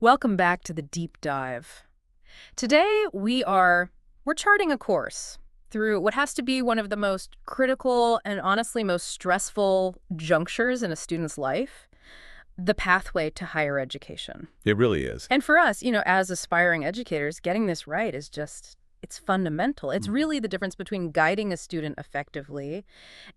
Welcome back to the deep dive. Today we're charting a course through what has to be one of the most critical and honestly most stressful junctures in a student's life, the pathway to higher education. It really is. And for us, as aspiring educators, getting this right is it's fundamental. It's Mhm. really the difference between guiding a student effectively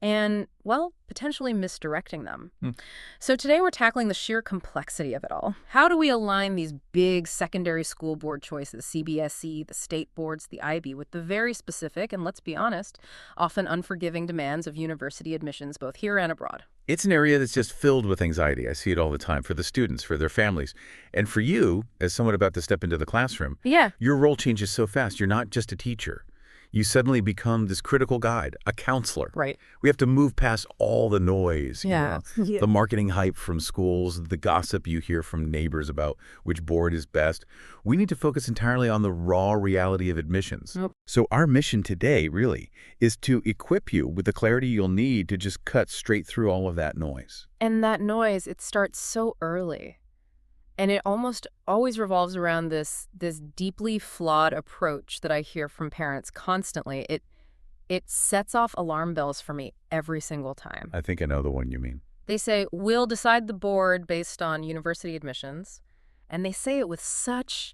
and, well, potentially misdirecting them. Mm. So today we're tackling the sheer complexity of it all. How do we align these big secondary school board choices, CBSE, the state boards, the IB, with the very specific and, let's be honest, often unforgiving demands of university admissions both here and abroad? It's an area that's just filled with anxiety. I see it all the time for the students, for their families. And for you, as someone about to step into the classroom, Yeah, your role changes so fast. You're not just a teacher. You suddenly become this critical guide, a counselor. right. We have to move past all the noise, Yeah. the marketing hype from schools, the gossip you hear from neighbors about which board is best. We need to focus entirely on the raw reality of admissions. Yep. So our mission today, really, is to equip you with the clarity you'll need to just cut straight through all of that noise. And that noise, it starts so early. And it almost always revolves around this deeply flawed approach that I hear from parents constantly. It sets off alarm bells for me every single time. I think I know the one you mean. They say, we'll decide the board based on university admissions. And they say it with such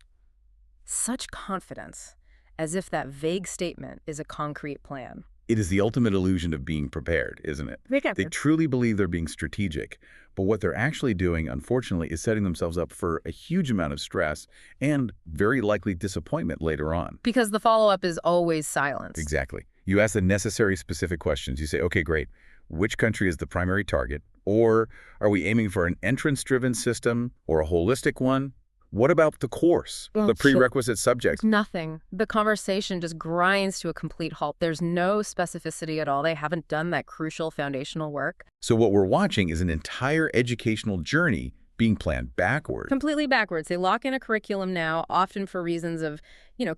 confidence, as if that vague statement is a concrete plan. It is the ultimate illusion of being prepared, isn't it? They truly believe they're being strategic, but what they're actually doing, unfortunately, is setting themselves up for a huge amount of stress and very likely disappointment later on. Because the follow-up is always silence. Exactly. You ask the necessary specific questions. You say, okay, great. Which country is the primary target? Or are we aiming for an entrance-driven system or a holistic one? What about the course, Well, the prerequisite subjects? Nothing. The conversation just grinds to a complete halt. There's no specificity at all. They haven't done that crucial foundational work. So what we're watching is an entire educational journey being planned backward. Completely backwards. They lock in a curriculum now, often for reasons of,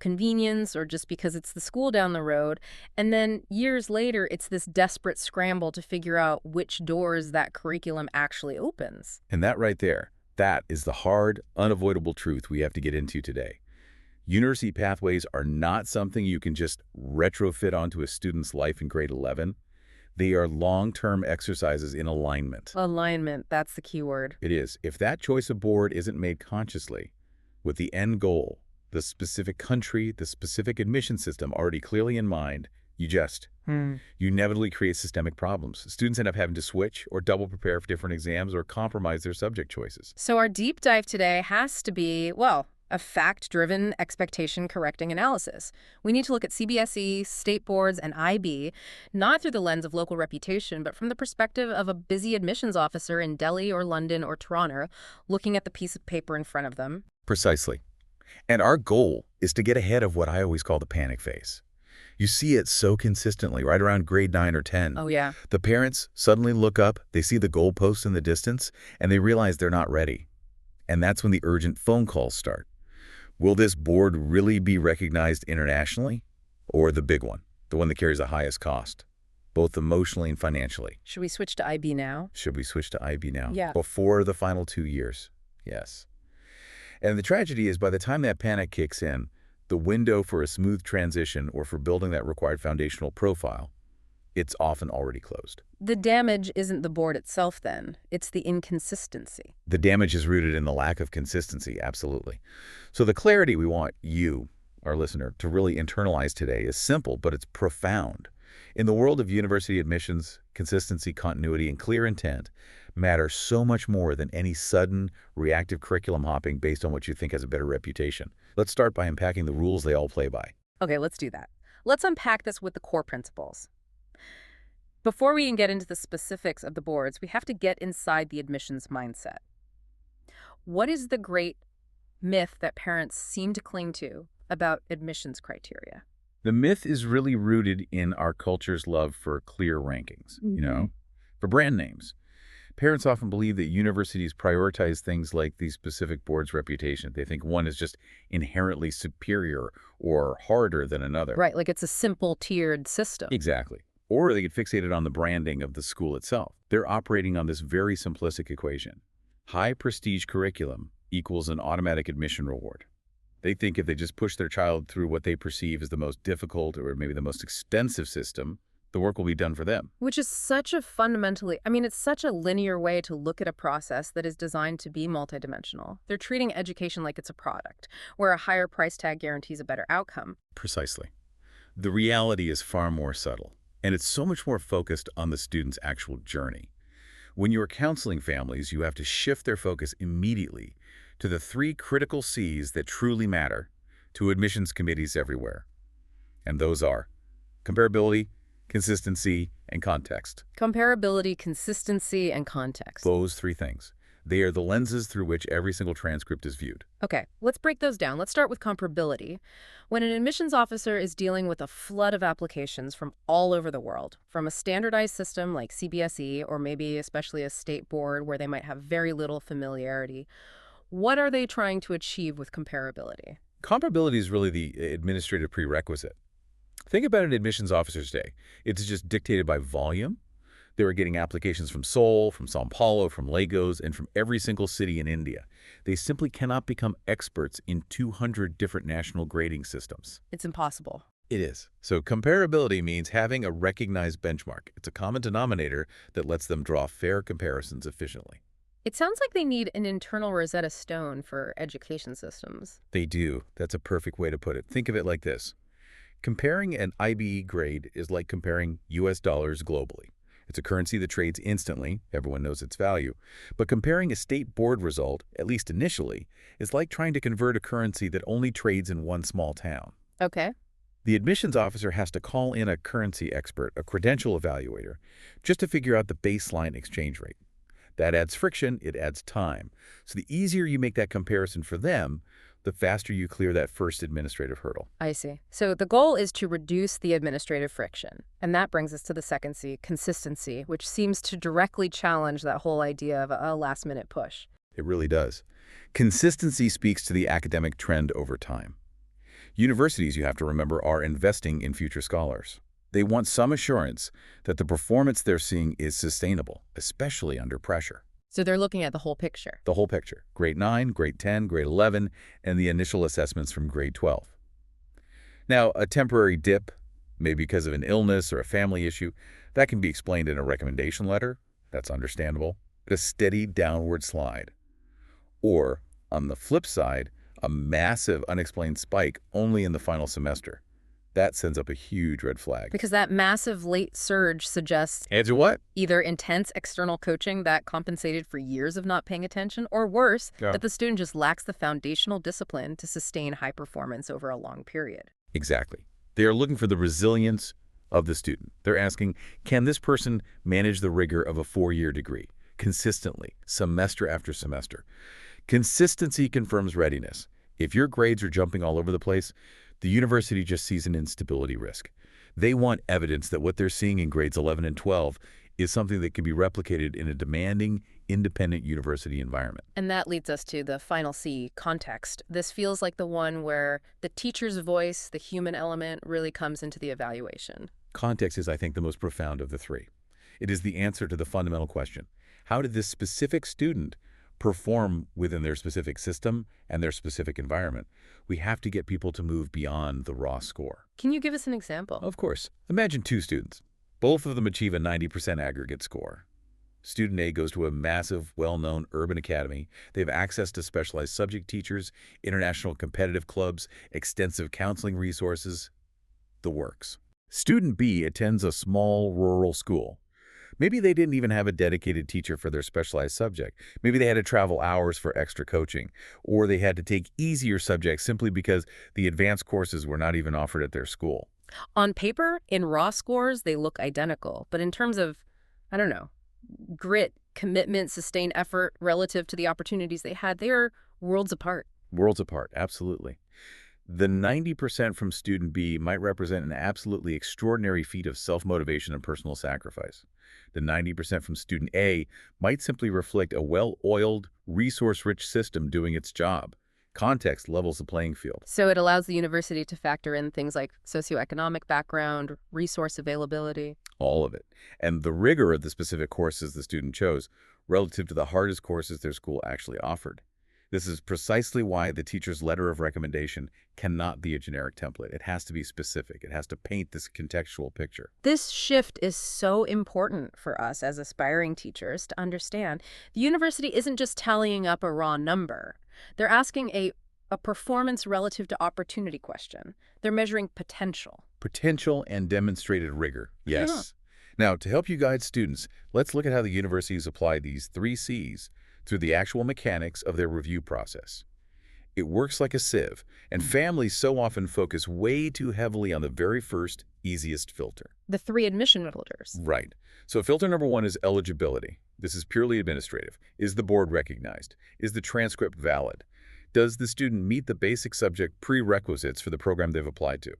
convenience or just because it's the school down the road. And then years later, it's this desperate scramble to figure out which doors that curriculum actually opens. And that right there, that is the hard, unavoidable truth we have to get into today. University pathways are not something you can just retrofit onto a student's life in grade 11. They are long-term exercises in alignment. Alignment, that's the key word. It is. If that choice of board isn't made consciously, with the end goal, the specific country, the specific admission system already clearly in mind, you inevitably create systemic problems. Students end up having to switch or double prepare for different exams or compromise their subject choices. So our deep dive today has to be, well, a fact-driven expectation-correcting analysis. We need to look at CBSE, state boards, and IB, not through the lens of local reputation, but from the perspective of a busy admissions officer in Delhi or London or Toronto, looking at the piece of paper in front of them. Precisely. And our goal is to get ahead of what I always call the panic phase. You see it so consistently right around grade 9 or 10. Oh, yeah. The parents suddenly look up, they see the goalposts in the distance, and they realize they're not ready. And that's when the urgent phone calls start. Will this board really be recognized internationally? Or the big one, the one that carries the highest cost, both emotionally and financially? Should we switch to IB now? Should we switch to IB now? Yeah. Before the final 2 years? Yes. And the tragedy is by the time that panic kicks in, the window for a smooth transition or for building that required foundational profile, it's often already closed. The damage isn't the board itself then, it's the inconsistency. The damage is rooted in the lack of consistency, absolutely. So the clarity we want you, our listener, to really internalize today is simple, but it's profound. In the world of university admissions, consistency, continuity, and clear intent matter so much more than any sudden, reactive curriculum hopping based on what you think has a better reputation. Let's start by unpacking the rules they all play by. Okay, let's do that. Let's unpack this with the core principles. Before we can get into the specifics of the boards, we have to get inside the admissions mindset. What is the great myth that parents seem to cling to about admissions criteria? The myth is really rooted in our culture's love for clear rankings, for brand names. Parents often believe that universities prioritize things like the specific board's reputation. They think one is just inherently superior or harder than another. Right, like it's a simple tiered system. Exactly. Or they get fixated on the branding of the school itself. They're operating on this very simplistic equation. High prestige curriculum equals an automatic admission reward. They think if they just push their child through what they perceive as the most difficult or maybe the most expensive system, the work will be done for them. Which is such a it's such a linear way to look at a process that is designed to be multidimensional. They're treating education like it's a product, where a higher price tag guarantees a better outcome. Precisely. The reality is far more subtle, and it's so much more focused on the student's actual journey. When you're counseling families, you have to shift their focus immediately to the three critical C's that truly matter to admissions committees everywhere. And those are comparability, consistency, and context. Comparability, consistency, and context. Those three things. They are the lenses through which every single transcript is viewed. Okay, let's break those down. Let's start with comparability. When an admissions officer is dealing with a flood of applications from all over the world, from a standardized system like CBSE or maybe especially a state board where they might have very little familiarity, what are they trying to achieve with comparability? Comparability is really the administrative prerequisite. Think about an admissions officer's day. It's just dictated by volume. They were getting applications from Seoul, from Sao Paulo, from Lagos, and from every single city in India. They simply cannot become experts in 200 different national grading systems. It's impossible. It is. So comparability means having a recognized benchmark. It's a common denominator that lets them draw fair comparisons efficiently. It sounds like they need an internal Rosetta Stone for education systems. They do. That's a perfect way to put it. Think of it like this. Comparing an IBE grade is like comparing US dollars globally. It's a currency that trades instantly. Everyone knows its value. But comparing a state board result, at least initially, is like trying to convert a currency that only trades in one small town. Okay. The admissions officer has to call in a currency expert, a credential evaluator, just to figure out the baseline exchange rate. That adds friction, it adds time. So the easier you make that comparison for them, the faster you clear that first administrative hurdle. I see. So the goal is to reduce the administrative friction. And that brings us to the second C, consistency, which seems to directly challenge that whole idea of a last-minute push. It really does. Consistency speaks to the academic trend over time. Universities, you have to remember, are investing in future scholars. They want some assurance that the performance they're seeing is sustainable, especially under pressure. So they're looking at the whole picture. The whole picture. Grade 9, grade 10, grade 11, and the initial assessments from grade 12. Now, a temporary dip, maybe because of an illness or a family issue, that can be explained in a recommendation letter. That's understandable. But a steady downward slide. Or, on the flip side, a massive unexplained spike only in the final semester. That sends up a huge red flag. Because that massive late surge suggests Answer what? either intense external coaching that compensated for years of not paying attention, or worse, Yeah. that the student just lacks the foundational discipline to sustain high performance over a long period. Exactly. They are looking for the resilience of the student. They're asking, can this person manage the rigor of a 4-year degree consistently, semester after semester? Consistency confirms readiness. If your grades are jumping all over the place, the university just sees an instability risk. They want evidence that what they're seeing in grades 11 and 12 is something that can be replicated in a demanding, independent university environment. And that leads us to the final C, context. This feels like the one where the teacher's voice, the human element, really comes into the evaluation. Context is, I think, the most profound of the three. It is the answer to the fundamental question. How did this specific student perform within their specific system and their specific environment? We have to get people to move beyond the raw score. Can you give us an example? Of course. Imagine 2 students. Both of them achieve a 90% aggregate score. Student A goes to a massive, well-known urban academy. They have access to specialized subject teachers, international competitive clubs, extensive counseling resources, the works. Student B attends a small rural school. Maybe they didn't even have a dedicated teacher for their specialized subject. Maybe they had to travel hours for extra coaching, or they had to take easier subjects simply because the advanced courses were not even offered at their school. On paper, in raw scores, they look identical. But in terms of, I don't know, grit, commitment, sustained effort relative to the opportunities they had, they are worlds apart. Worlds apart, absolutely. The 90% from student B might represent an absolutely extraordinary feat of self-motivation and personal sacrifice. The 90% from student A might simply reflect a well-oiled, resource-rich system doing its job. Context levels the playing field. So it allows the university to factor in things like socioeconomic background, resource availability. All of it. And the rigor of the specific courses the student chose relative to the hardest courses their school actually offered. This is precisely why the teacher's letter of recommendation cannot be a generic template. It has to be specific. It has to paint this contextual picture. This shift is so important for us as aspiring teachers to understand. The university isn't just tallying up a raw number. They're asking a performance relative to opportunity question. They're measuring potential. Potential and demonstrated rigor. Yeah. Yes. Now, to help you guide students, let's look at how the universities apply these 3 Cs through the actual mechanics of their review process. It works like a sieve, and families so often focus way too heavily on the very first, easiest filter. The 3 admission filters. Right. So filter number 1 is eligibility. This is purely administrative. Is the board recognized? Is the transcript valid? Does the student meet the basic subject prerequisites for the program they've applied to?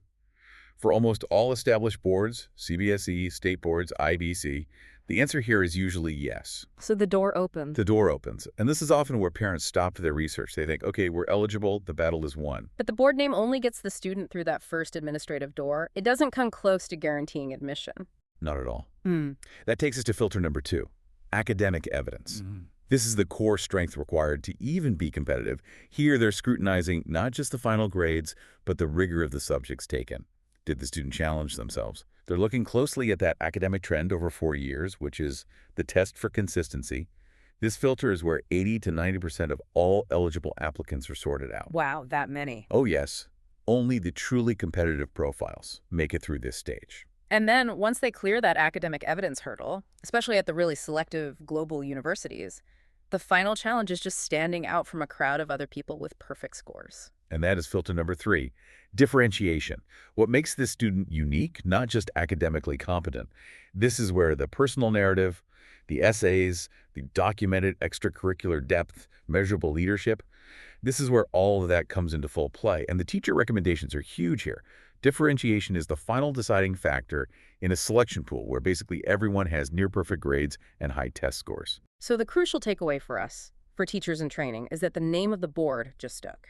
For almost all established boards, CBSE, state boards, IBC, the answer here is usually yes. So the door opens. The door opens. And this is often where parents stop their research. They think, okay, we're eligible, the battle is won. But the board name only gets the student through that first administrative door. It doesn't come close to guaranteeing admission. Not at all. Hmm. That takes us to filter number 2, academic evidence. This is the core strength required to even be competitive. Here, they're scrutinizing not just the final grades, but the rigor of the subjects taken. Did the student challenge themselves? They're looking closely at that academic trend over 4 years, which is the test for consistency. This filter is where 80 to 90% of all eligible applicants are sorted out. Wow, that many. Oh yes, only the truly competitive profiles make it through this stage. And then once they clear that academic evidence hurdle, especially at the really selective global universities, the final challenge is just standing out from a crowd of other people with perfect scores. And that is filter number 3, differentiation. What makes this student unique, not just academically competent. This is where the personal narrative, the essays, the documented extracurricular depth, measurable leadership, this is where all of that comes into full play. And the teacher recommendations are huge here. Differentiation is the final deciding factor in a selection pool where basically everyone has near-perfect grades and high test scores. So the crucial takeaway for us, for teachers in training, is that the name of the board just stuck.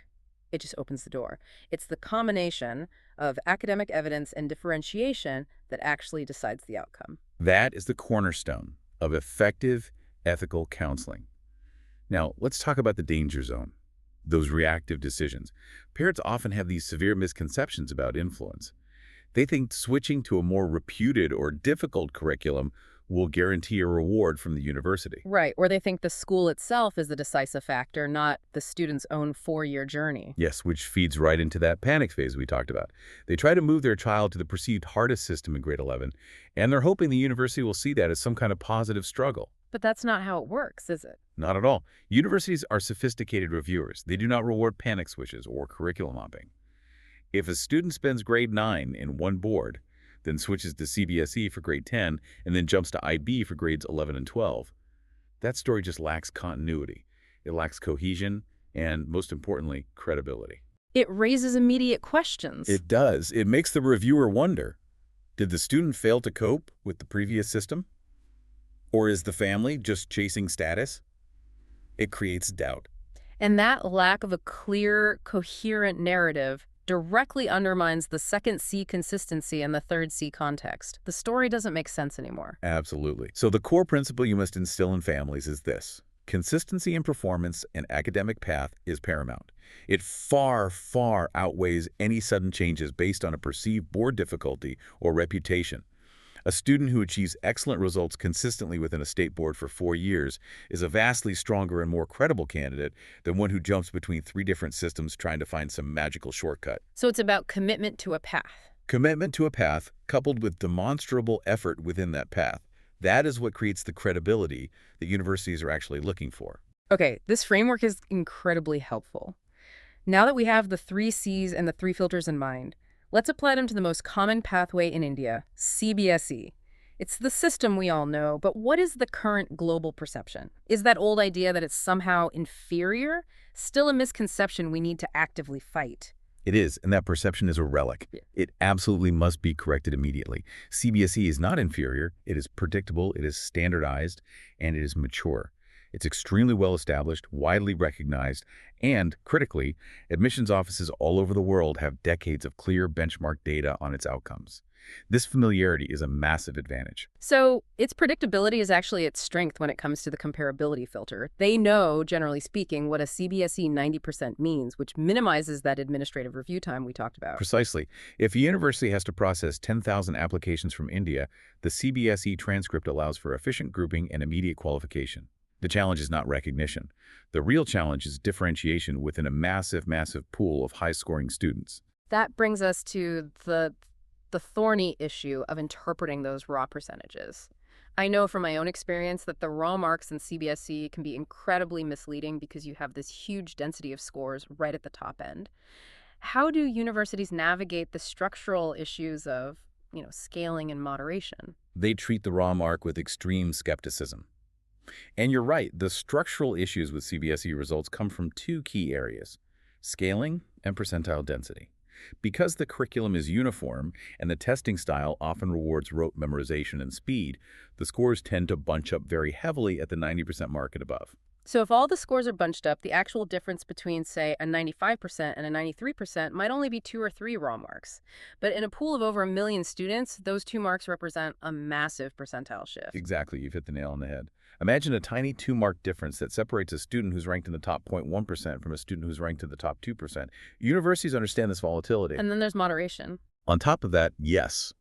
It just opens the door. It's the combination of academic evidence and differentiation that actually decides the outcome. That is the cornerstone of effective ethical counseling. Now, let's talk about the danger zone, those reactive decisions. Parents often have these severe misconceptions about influence. They think switching to a more reputed or difficult curriculum will guarantee a reward from the university. Right, or they think the school itself is the decisive factor, not the student's own 4-year journey. Yes, which feeds right into that panic phase we talked about. They try to move their child to the perceived hardest system in grade 11, and they're hoping the university will see that as some kind of positive struggle. But that's not how it works, is it? Not at all. Universities are sophisticated reviewers. They do not reward panic switches or curriculum hopping. If a student spends grade 9 in one board, then switches to CBSE for grade 10, and then jumps to IB for grades 11 and 12, that story just lacks continuity. It lacks cohesion and, most importantly, credibility. It raises immediate questions. It does. It makes the reviewer wonder, did the student fail to cope with the previous system? Or is the family just chasing status? It creates doubt. And that lack of a clear, coherent narrative directly undermines the second C consistency and the third C context. The story doesn't make sense anymore. Absolutely. So the core principle you must instill in families is this. Consistency in performance and academic path is paramount. It far, far outweighs any sudden changes based on a perceived board difficulty or reputation. A student who achieves excellent results consistently within a state board for 4 years is a vastly stronger and more credible candidate than one who jumps between 3 different systems trying to find some magical shortcut. So it's about commitment to a path. Commitment to a path coupled with demonstrable effort within that path. That is what creates the credibility that universities are actually looking for. Okay, this framework is incredibly helpful. Now that we have the 3 Cs and the 3 filters in mind, let's apply them to the most common pathway in India, CBSE. It's the system we all know, but what is the current global perception? Is that old idea that it's somehow inferior still a misconception we need to actively fight? It is, and that perception is a relic. Yeah. It absolutely must be corrected immediately. CBSE is not inferior. It is predictable, it is standardized, and it is mature. It's extremely well established, widely recognized, and, critically, admissions offices all over the world have decades of clear benchmark data on its outcomes. This familiarity is a massive advantage. So its predictability is actually its strength when it comes to the comparability filter. They know, generally speaking, what a CBSE 90% means, which minimizes that administrative review time we talked about. Precisely. If a university has to process 10,000 applications from India, the CBSE transcript allows for efficient grouping and immediate qualification. The challenge is not recognition. The real challenge is differentiation within a massive, massive pool of high-scoring students. That brings us to the thorny issue of interpreting those raw percentages. I know from my own experience that the raw marks in CBSE can be incredibly misleading because you have this huge density of scores right at the top end. How do universities navigate the structural issues of, scaling and moderation? They treat the raw mark with extreme skepticism. And you're right, the structural issues with CBSE results come from two key areas: scaling and percentile density. Because the curriculum is uniform and the testing style often rewards rote memorization and speed, the scores tend to bunch up very heavily at the 90% mark and above. So if all the scores are bunched up, the actual difference between, say, a 95% and a 93% might only be 2 or 3 raw marks. But in a pool of over 1 million students, those 2 marks represent a massive percentile shift. Exactly, you've hit the nail on the head. Imagine a tiny 2-mark difference that separates a student who's ranked in the top 0.1% from a student who's ranked in the top 2%. Universities understand this volatility. And then there's moderation. On top of that, yes,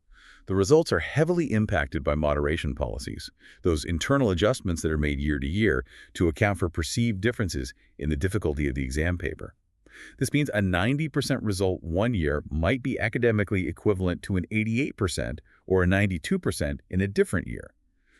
the results are heavily impacted by moderation policies, those internal adjustments that are made year to year to account for perceived differences in the difficulty of the exam paper. This means a 90% result one year might be academically equivalent to an 88% or a 92% in a different year.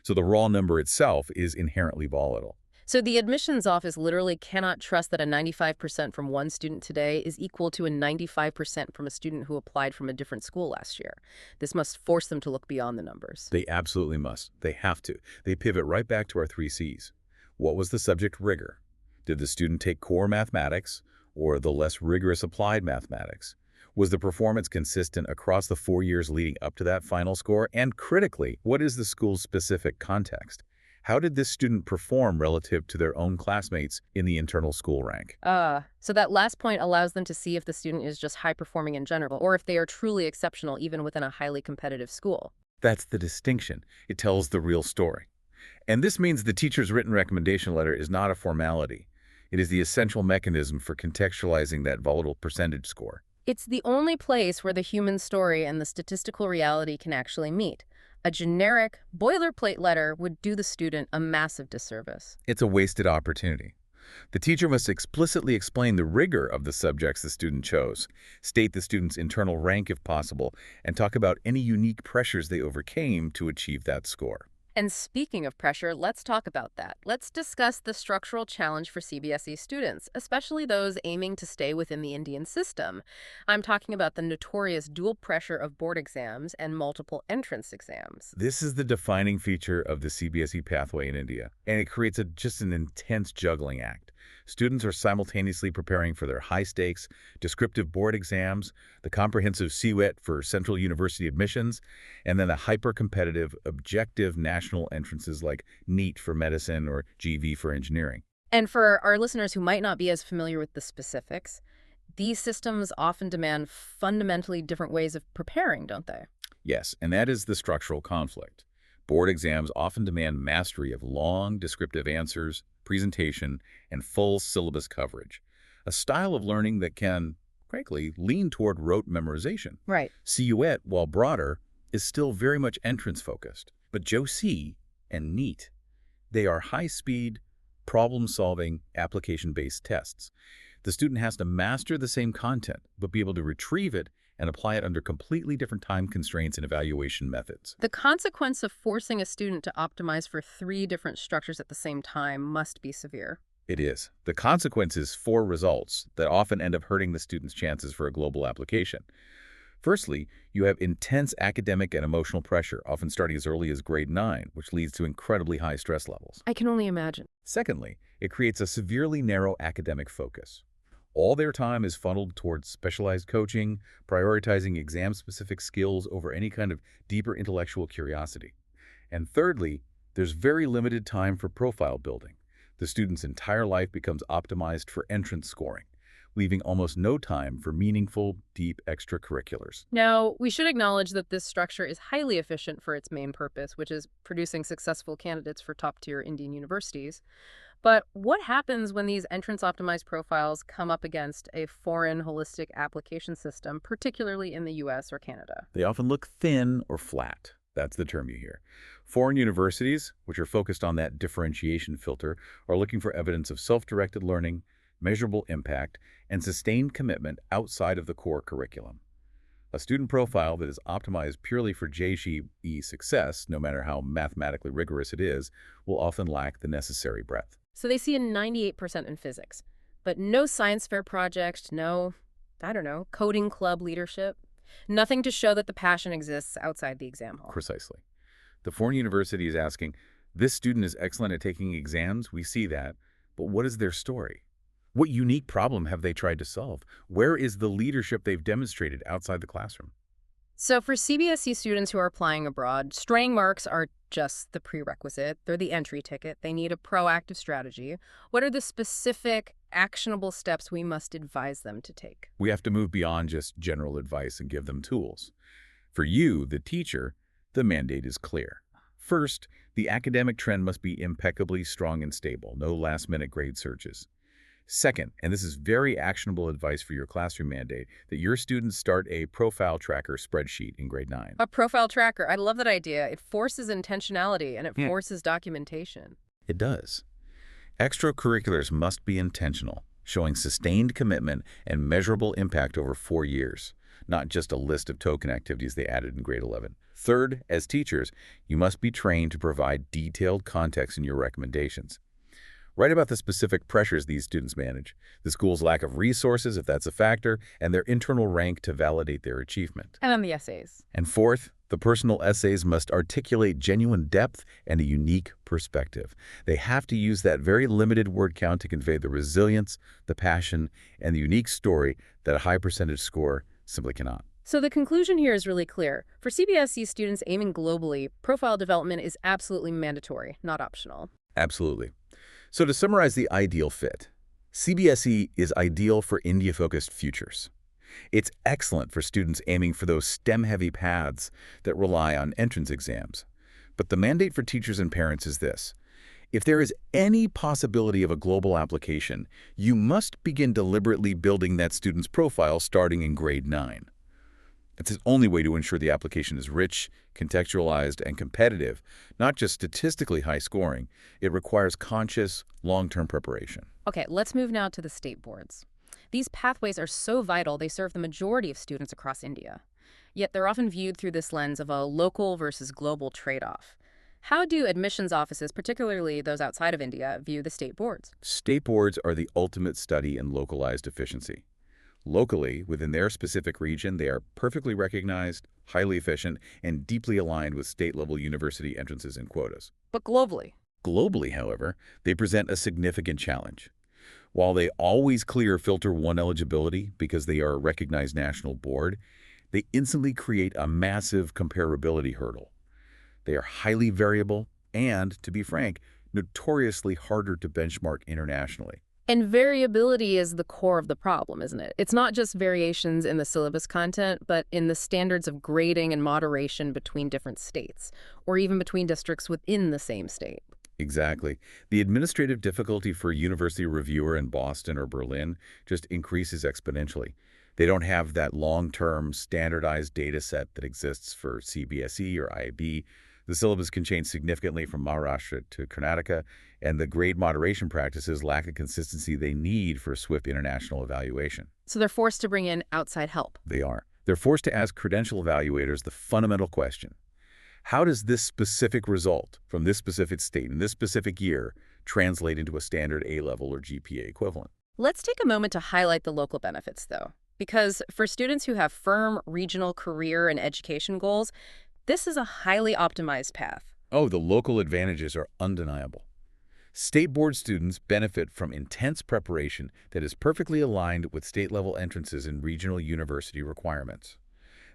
So the raw number itself is inherently volatile. So the admissions office literally cannot trust that a 95% from one student today is equal to a 95% from a student who applied from a different school last year. This must force them to look beyond the numbers. They absolutely must. They have to. They pivot right back to our 3 C's. What was the subject rigor? Did the student take core mathematics or the less rigorous applied mathematics? Was the performance consistent across the 4 years leading up to that final score? And critically, what is the school's specific context? How did this student perform relative to their own classmates in the internal school rank? So that last point allows them to see if the student is just high-performing in general, or if they are truly exceptional even within a highly competitive school. That's the distinction. It tells the real story. And this means the teacher's written recommendation letter is not a formality. It is the essential mechanism for contextualizing that volatile percentage score. It's the only place where the human story and the statistical reality can actually meet. A generic, boilerplate letter would do the student a massive disservice. It's a wasted opportunity. The teacher must explicitly explain the rigor of the subjects the student chose, state the student's internal rank if possible, and talk about any unique pressures they overcame to achieve that score. And speaking of pressure, let's talk about that. Let's discuss the structural challenge for CBSE students, especially those aiming to stay within the Indian system. I'm talking about the notorious dual pressure of board exams and multiple entrance exams. This is the defining feature of the CBSE pathway in India, and it creates just an intense juggling act. Students are simultaneously preparing for their high-stakes, descriptive board exams, the comprehensive CWET for central university admissions, and then the hyper-competitive, objective national entrances like NEET for medicine or GV for engineering. And for our listeners who might not be as familiar with the specifics, these systems often demand fundamentally different ways of preparing, don't they? Yes, and that is the structural conflict. Board exams often demand mastery of long, descriptive answers, presentation, and full syllabus coverage, a style of learning that can, frankly, lean toward rote memorization. Right. CUET, while broader, is still very much entrance-focused. But JOC and NEET, they are high-speed, problem-solving, application-based tests. The student has to master the same content, but be able to retrieve it and apply it under completely different time constraints and evaluation methods. The consequence of forcing a student to optimize for 3 different structures at the same time must be severe. It is. The consequence is 4 results that often end up hurting the student's chances for a global application. Firstly, you have intense academic and emotional pressure, often starting as early as grade 9, which leads to incredibly high stress levels. I can only imagine. Secondly, it creates a severely narrow academic focus. All their time is funneled towards specialized coaching, prioritizing exam-specific skills over any kind of deeper intellectual curiosity. And thirdly, there's very limited time for profile building. The student's entire life becomes optimized for entrance scoring, leaving almost no time for meaningful, deep extracurriculars. Now, we should acknowledge that this structure is highly efficient for its main purpose, which is producing successful candidates for top-tier Indian universities. But what happens when these entrance-optimized profiles come up against a foreign holistic application system, particularly in the US or Canada? They often look thin or flat. That's the term you hear. Foreign universities, which are focused on that differentiation filter, are looking for evidence of self-directed learning, measurable impact, and sustained commitment outside of the core curriculum. A student profile that is optimized purely for JCE success, no matter how mathematically rigorous it is, will often lack the necessary breadth. So they see a 98% in physics, but no science fair project, no, I don't know, coding club leadership. Nothing to show that the passion exists outside the exam hall. Precisely. The foreign university is asking, this student is excellent at taking exams, we see that, but what is their story? What unique problem have they tried to solve? Where is the leadership they've demonstrated outside the classroom? So for CBSE students who are applying abroad, straying marks are just the prerequisite. They're the entry ticket. They need a proactive strategy. What are the specific, actionable steps we must advise them to take? We have to move beyond just general advice and give them tools. For you, the teacher, the mandate is clear. First, the academic trend must be impeccably strong and stable, no last-minute grade searches. Second, and this is very actionable advice for your classroom mandate, that your students start a profile tracker spreadsheet in grade 9. A profile tracker. I love that idea. It forces intentionality and it forces documentation. It does. Extracurriculars must be intentional, showing sustained commitment and measurable impact over 4 years, not just a list of token activities they added in grade 11. Third, as teachers, you must be trained to provide detailed context in your recommendations. Write about the specific pressures these students manage, the school's lack of resources, if that's a factor, and their internal rank to validate their achievement. And then the essays. And fourth, the personal essays must articulate genuine depth and a unique perspective. They have to use that very limited word count to convey the resilience, the passion, and the unique story that a high percentage score simply cannot. So the conclusion here is really clear. For CBSE students aiming globally, profile development is absolutely mandatory, not optional. Absolutely. So to summarize the ideal fit, CBSE is ideal for India-focused futures. It's excellent for students aiming for those STEM-heavy paths that rely on entrance exams. But the mandate for teachers and parents is this. If there is any possibility of a global application, you must begin deliberately building that student's profile starting in grade 9. It's the only way to ensure the application is rich, contextualized, and competitive, not just statistically high scoring. It requires conscious, long-term preparation. Okay, let's move now to the state boards. These pathways are so vital, they serve the majority of students across India. Yet they're often viewed through this lens of a local versus global trade-off. How do admissions offices, particularly those outside of India, view the state boards? State boards are the ultimate study in localized efficiency. Locally, within their specific region, they are perfectly recognized, highly efficient, and deeply aligned with state-level university entrances and quotas. But globally? Globally, however, they present a significant challenge. While they always clear Filter 1 eligibility because they are a recognized national board, they instantly create a massive comparability hurdle. They are highly variable and, to be frank, notoriously harder to benchmark internationally. And variability is the core of the problem, isn't it? It's not just variations in the syllabus content, but in the standards of grading and moderation between different states, or even between districts within the same state. Exactly. The administrative difficulty for a university reviewer in Boston or Berlin just increases exponentially. They don't have that long-term standardized data set that exists for CBSE or IB. The syllabus can change significantly from Maharashtra to Karnataka, and the grade moderation practices lack the consistency they need for swift international evaluation. So they're forced to bring in outside help. They are. They're forced to ask credential evaluators the fundamental question. How does this specific result from this specific state in this specific year translate into a standard A-level or GPA equivalent? Let's take a moment to highlight the local benefits, though. Because for students who have firm regional career and education goals, this is a highly optimized path. Oh, the local advantages are undeniable. State board students benefit from intense preparation that is perfectly aligned with state-level entrances and regional university requirements.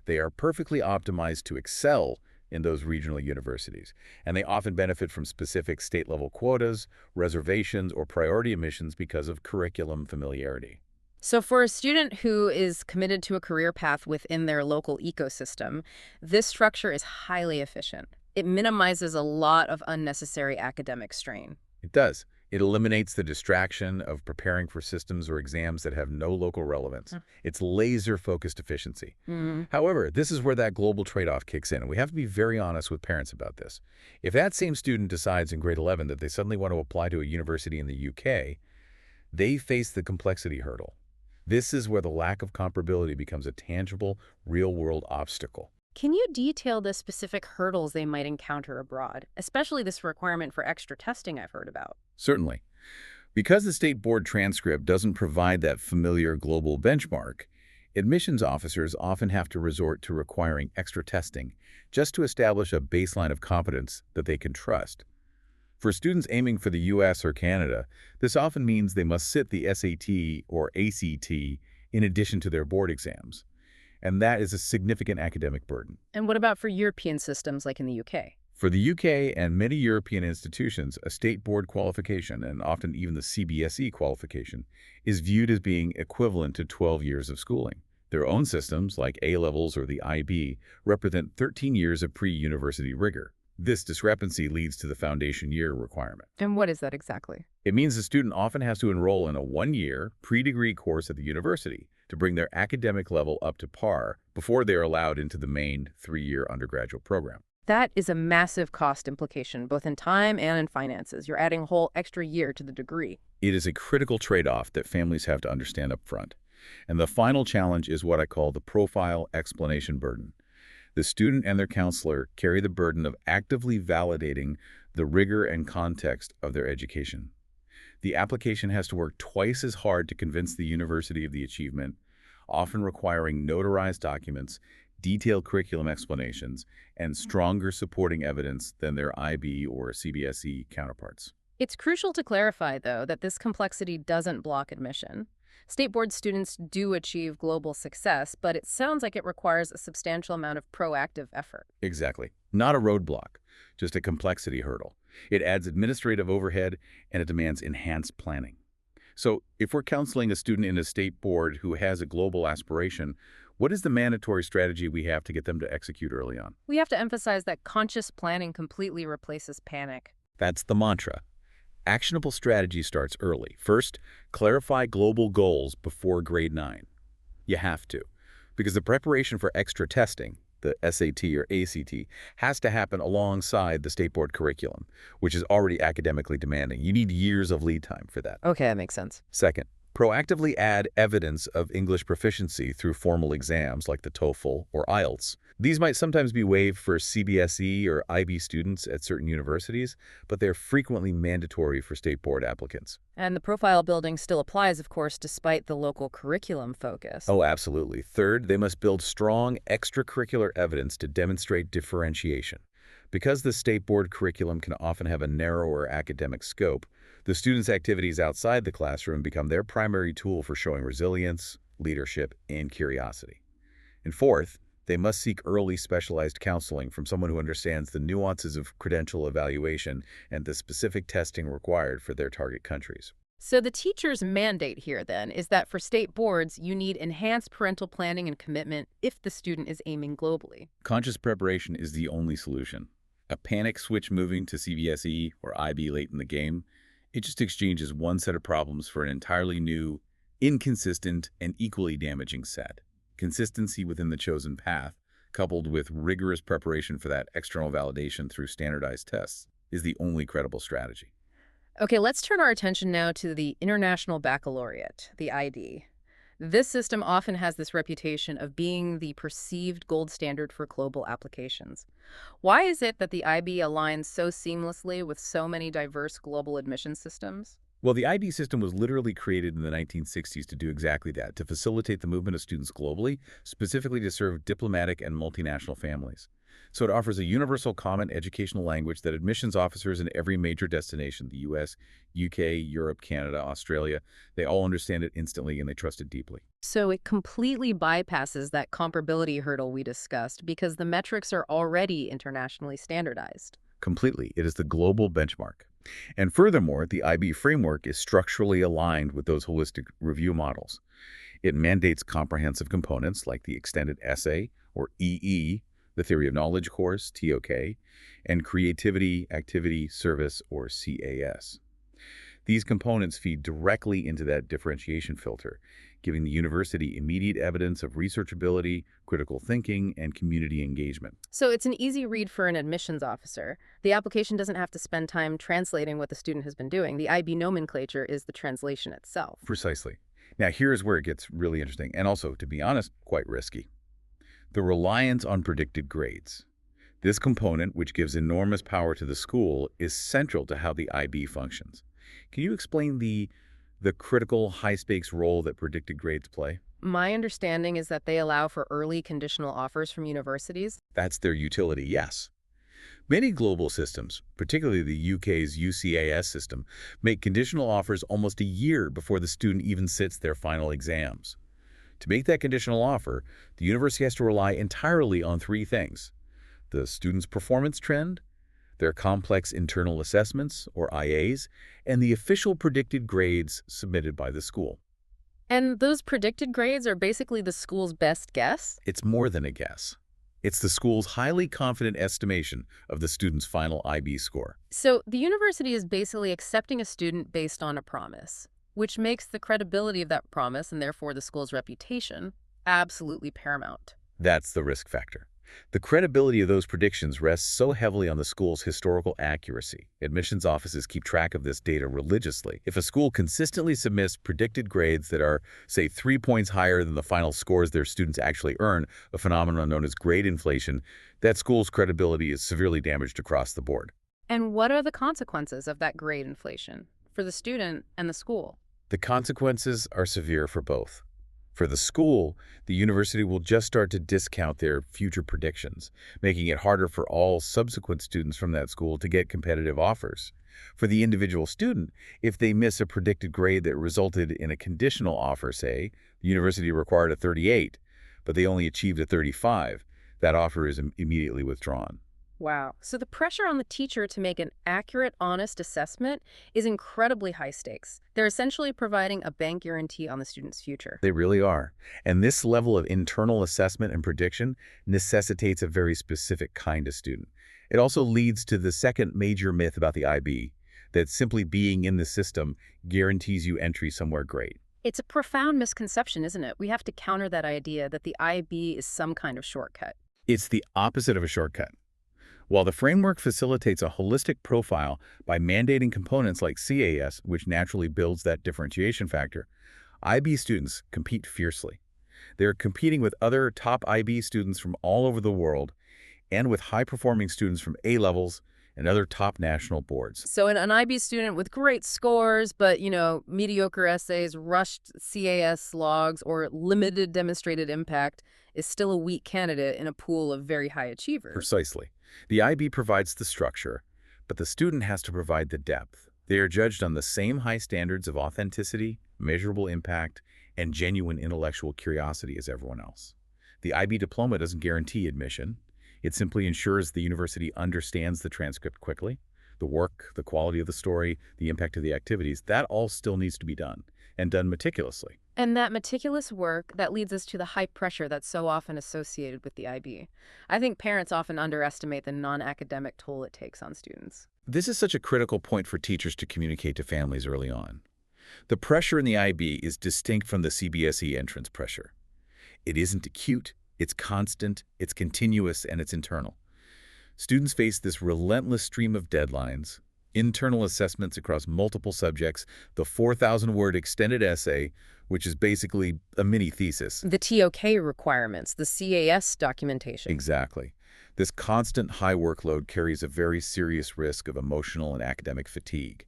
They are perfectly optimized to excel in those regional universities, and they often benefit from specific state-level quotas, reservations, or priority admissions because of curriculum familiarity. So for a student who is committed to a career path within their local ecosystem, this structure is highly efficient. It minimizes a lot of unnecessary academic strain. It does. It eliminates the distraction of preparing for systems or exams that have no local relevance. It's laser-focused efficiency. Mm. However, this is where that global trade-off kicks in, and we have to be very honest with parents about this. If that same student decides in grade 11 that they suddenly want to apply to a university in the UK, they face the complexity hurdle. This is where the lack of comparability becomes a tangible, real-world obstacle. Can you detail the specific hurdles they might encounter abroad, especially this requirement for extra testing I've heard about? Certainly. Because the state board transcript doesn't provide that familiar global benchmark, admissions officers often have to resort to requiring extra testing just to establish a baseline of competence that they can trust. For students aiming for the US or Canada, this often means they must sit the SAT or ACT in addition to their board exams, and that is a significant academic burden. And what about for European systems like in the UK? For the UK and many European institutions, a state board qualification, and often even the CBSE qualification, is viewed as being equivalent to 12 years of schooling. Their own systems, like A-levels or the IB, represent 13 years of pre-university rigor. This discrepancy leads to the foundation year requirement. And what is that exactly? It means the student often has to enroll in a one-year, pre-degree course at the university to bring their academic level up to par before they are allowed into the main 3-year undergraduate program. That is a massive cost implication, both in time and in finances. You're adding a whole extra year to the degree. It is a critical trade-off that families have to understand up front. And the final challenge is what I call the profile explanation burden. The student and their counselor carry the burden of actively validating the rigor and context of their education. The application has to work twice as hard to convince the university of the achievement, often requiring notarized documents, detailed curriculum explanations, and stronger supporting evidence than their IB or CBSE counterparts. It's crucial to clarify, though, that this complexity doesn't block admission. State board students do achieve global success, but it sounds like it requires a substantial amount of proactive effort. Exactly. Not a roadblock, just a complexity hurdle. It adds administrative overhead, and it demands enhanced planning. So if we're counseling a student in a state board who has a global aspiration, what is the mandatory strategy we have to get them to execute early on? We have to emphasize that conscious planning completely replaces panic. That's the mantra. Actionable strategy starts early. First, clarify global goals before grade 9. You have to, because the preparation for extra testing, the SAT or ACT, has to happen alongside the state board curriculum, which is already academically demanding. You need years of lead time for that. Okay, that makes sense. Second, proactively add evidence of English proficiency through formal exams like the TOEFL or IELTS. These might sometimes be waived for CBSE or IB students at certain universities, but they're frequently mandatory for state board applicants. And the profile building still applies, of course, despite the local curriculum focus. Oh, absolutely. Third, they must build strong extracurricular evidence to demonstrate differentiation. Because the state board curriculum can often have a narrower academic scope, the students' activities outside the classroom become their primary tool for showing resilience, leadership, and curiosity. And fourth, they must seek early specialized counseling from someone who understands the nuances of credential evaluation and the specific testing required for their target countries. So the teacher's mandate here, then, is that for state boards, you need enhanced parental planning and commitment if the student is aiming globally. Conscious preparation is the only solution. A panic switch moving to CBSE or IB late in the game, it just exchanges one set of problems for an entirely new, inconsistent, and equally damaging set. Consistency within the chosen path, coupled with rigorous preparation for that external validation through standardized tests, is the only credible strategy. Okay, let's turn our attention now to the International Baccalaureate, the IB. This system often has this reputation of being the perceived gold standard for global applications. Why is it that the IB aligns so seamlessly with so many diverse global admission systems? Well, the IB system was literally created in the 1960s to do exactly that, to facilitate the movement of students globally, specifically to serve diplomatic and multinational families. So it offers a universal common educational language that admissions officers in every major destination, the US, UK, Europe, Canada, Australia, they all understand it instantly and they trust it deeply. So it completely bypasses that comparability hurdle we discussed because the metrics are already internationally standardized. Completely. It is the global benchmark. And furthermore, the IB framework is structurally aligned with those holistic review models. It mandates comprehensive components like the extended essay, or EE, the theory of knowledge course, TOK, and creativity, activity, service, or CAS. These components feed directly into that differentiation filter, giving the university immediate evidence of researchability, critical thinking, and community engagement. So it's an easy read for an admissions officer. The application doesn't have to spend time translating what the student has been doing. The IB nomenclature is the translation itself. Precisely. Now, here's where it gets really interesting, and also, to be honest, quite risky. The reliance on predicted grades. This component, which gives enormous power to the school, is central to how the IB functions. Can you explain the critical, high-stakes role that predicted grades play? My understanding is that they allow for early conditional offers from universities. That's their utility, yes. Many global systems, particularly the UK's UCAS system, make conditional offers almost a year before the student even sits their final exams. To make that conditional offer, the university has to rely entirely on three things: the student's performance trend, their complex internal assessments, or IAs, and the official predicted grades submitted by the school. And those predicted grades are basically the school's best guess? It's more than a guess. It's the school's highly confident estimation of the student's final IB score. So the university is basically accepting a student based on a promise, which makes the credibility of that promise, and therefore the school's reputation, absolutely paramount. That's the risk factor. The credibility of those predictions rests so heavily on the school's historical accuracy. Admissions offices keep track of this data religiously. If a school consistently submits predicted grades that are, say, 3 points higher than the final scores their students actually earn, a phenomenon known as grade inflation, that school's credibility is severely damaged across the board. And what are the consequences of that grade inflation for the student and the school? The consequences are severe for both. For the school, the university will just start to discount their future predictions, making it harder for all subsequent students from that school to get competitive offers. For the individual student, if they miss a predicted grade that resulted in a conditional offer, say, the university required a 38, but they only achieved a 35, that offer is immediately withdrawn. Wow. So the pressure on the teacher to make an accurate, honest assessment is incredibly high stakes. They're essentially providing a bank guarantee on the student's future. They really are. And this level of internal assessment and prediction necessitates a very specific kind of student. It also leads to the second major myth about the IB, that simply being in the system guarantees you entry somewhere great. It's a profound misconception, isn't it? We have to counter that idea that the IB is some kind of shortcut. It's the opposite of a shortcut. While the framework facilitates a holistic profile by mandating components like CAS, which naturally builds that differentiation factor, IB students compete fiercely. They're competing with other top IB students from all over the world and with high-performing students from A-levels and other top national boards. So an IB student with great scores, but, mediocre essays, rushed CAS logs, or limited demonstrated impact is still a weak candidate in a pool of very high achievers. Precisely. The IB provides the structure, but the student has to provide the depth. They are judged on the same high standards of authenticity, measurable impact, and genuine intellectual curiosity as everyone else. The IB diploma doesn't guarantee admission. It simply ensures the university understands the transcript quickly. The work, the quality of the story, the impact of the activities, that all still needs to be done, and done meticulously. And that meticulous work, that leads us to the high pressure that's so often associated with the IB. I think parents often underestimate the non-academic toll it takes on students. This is such a critical point for teachers to communicate to families early on. The pressure in the IB is distinct from the CBSE entrance pressure. It isn't acute, it's constant, it's continuous, and it's internal. Students face this relentless stream of deadlines, internal assessments across multiple subjects, the 4,000-word extended essay, which is basically a mini thesis. The TOK requirements, the CAS documentation. Exactly. This constant high workload carries a very serious risk of emotional and academic fatigue.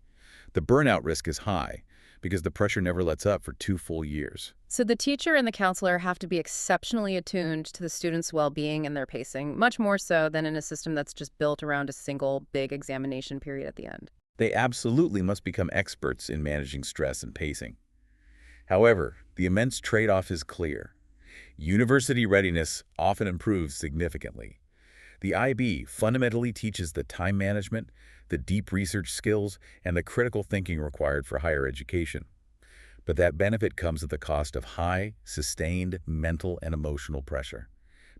The burnout risk is high because the pressure never lets up for 2 full years. So the teacher and the counselor have to be exceptionally attuned to the student's well-being and their pacing, much more so than in a system that's just built around a single big examination period at the end. They absolutely must become experts in managing stress and pacing. However, the immense trade-off is clear. University readiness often improves significantly. The IB fundamentally teaches the time management, the deep research skills, and the critical thinking required for higher education. But that benefit comes at the cost of high, sustained mental and emotional pressure.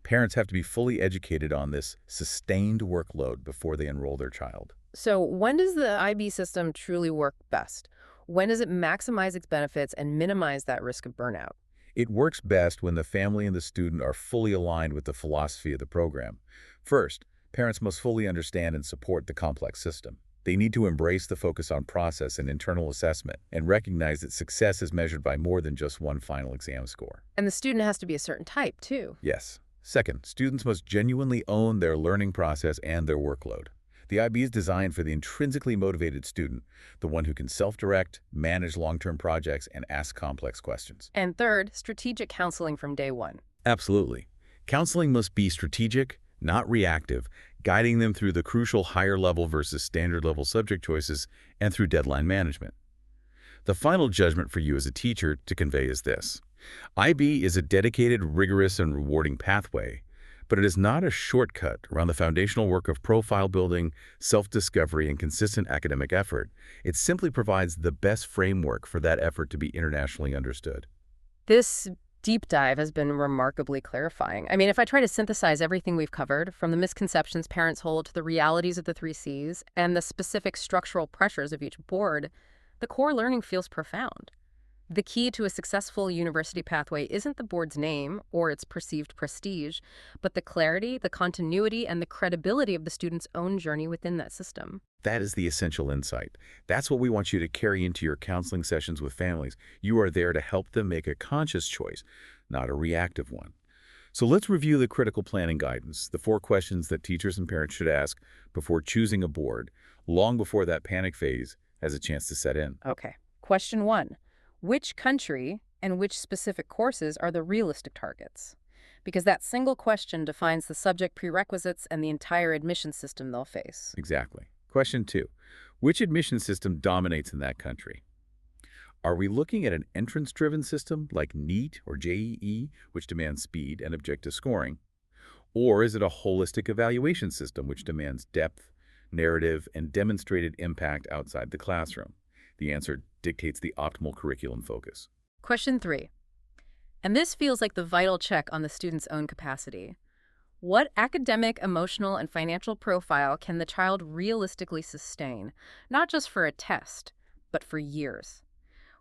Parents have to be fully educated on this sustained workload before they enroll their child. So when does the IB system truly work best? When does it maximize its benefits and minimize that risk of burnout? It works best when the family and the student are fully aligned with the philosophy of the program. First, parents must fully understand and support the complex system. They need to embrace the focus on process and internal assessment and recognize that success is measured by more than just one final exam score. And the student has to be a certain type, too. Yes. Second, students must genuinely own their learning process and their workload. The IB is designed for the intrinsically motivated student, the one who can self-direct, manage long-term projects, and ask complex questions. And third, strategic counseling from day one. Absolutely. Counseling must be strategic, not reactive, guiding them through the crucial higher level versus standard level subject choices and through deadline management. The final judgment for you as a teacher to convey is this. IB is a dedicated, rigorous, and rewarding pathway, but it is not a shortcut around the foundational work of profile building, self-discovery, and consistent academic effort. It simply provides the best framework for that effort to be internationally understood. This deep dive has been remarkably clarifying. I mean, if I try to synthesize everything we've covered, from the misconceptions parents hold to the realities of the three C's and the specific structural pressures of each board, the core learning feels profound. The key to a successful university pathway isn't the board's name or its perceived prestige, but the clarity, the continuity, and the credibility of the student's own journey within that system. That is the essential insight. That's what we want you to carry into your counseling sessions with families. You are there to help them make a conscious choice, not a reactive one. So let's review the critical planning guidance, the 4 questions that teachers and parents should ask before choosing a board, long before that panic phase has a chance to set in. Okay. Question 1. Which country and which specific courses are the realistic targets? Because that single question defines the subject prerequisites and the entire admission system they'll face. Exactly. Question 2. Which admission system dominates in that country? Are we looking at an entrance-driven system like NEET or JEE, which demands speed and objective scoring? Or is it a holistic evaluation system which demands depth, narrative, and demonstrated impact outside the classroom? The answer dictates the optimal curriculum focus. Question 3. And this feels like the vital check on the student's own capacity. What academic, emotional, and financial profile can the child realistically sustain, not just for a test, but for years?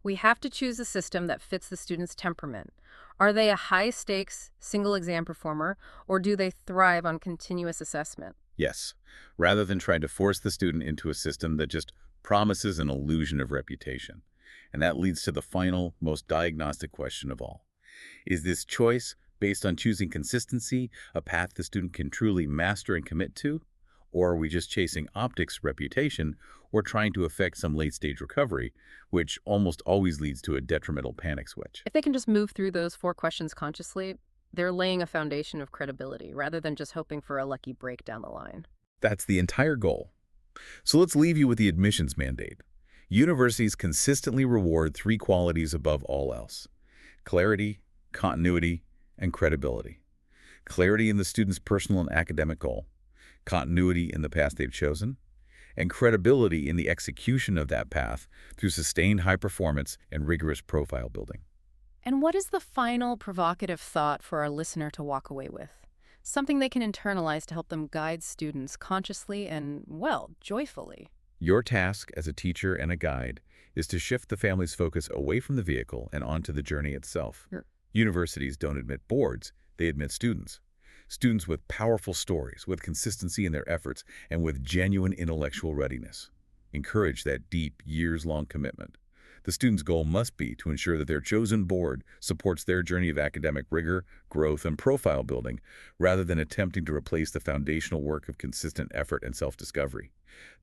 We have to choose a system that fits the student's temperament. Are they a high-stakes, single-exam performer, or do they thrive on continuous assessment? Yes, rather than trying to force the student into a system that just promises an illusion of reputation. And that leads to the final, most diagnostic question of all. Is this choice based on choosing consistency, a path the student can truly master and commit to? Or are we just chasing optics, reputation, or trying to affect some late-stage recovery, which almost always leads to a detrimental panic switch? If they can just move through those 4 questions consciously, they're laying a foundation of credibility rather than just hoping for a lucky break down the line. That's the entire goal. So let's leave you with the admissions mandate. Universities consistently reward 3 qualities above all else: clarity, continuity, and credibility. Clarity in the student's personal and academic goal, continuity in the path they've chosen, and credibility in the execution of that path through sustained high performance and rigorous profile building. And what is the final provocative thought for our listener to walk away with? Something they can internalize to help them guide students consciously and, well, joyfully. Your task as a teacher and a guide is to shift the family's focus away from the vehicle and onto the journey itself. Sure. Universities don't admit boards, they admit students. Students with powerful stories, with consistency in their efforts, and with genuine intellectual readiness. Encourage that deep, years-long commitment. The student's goal must be to ensure that their chosen board supports their journey of academic rigor, growth, and profile building, rather than attempting to replace the foundational work of consistent effort and self-discovery.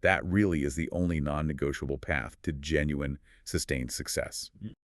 That really is the only non-negotiable path to genuine, sustained success.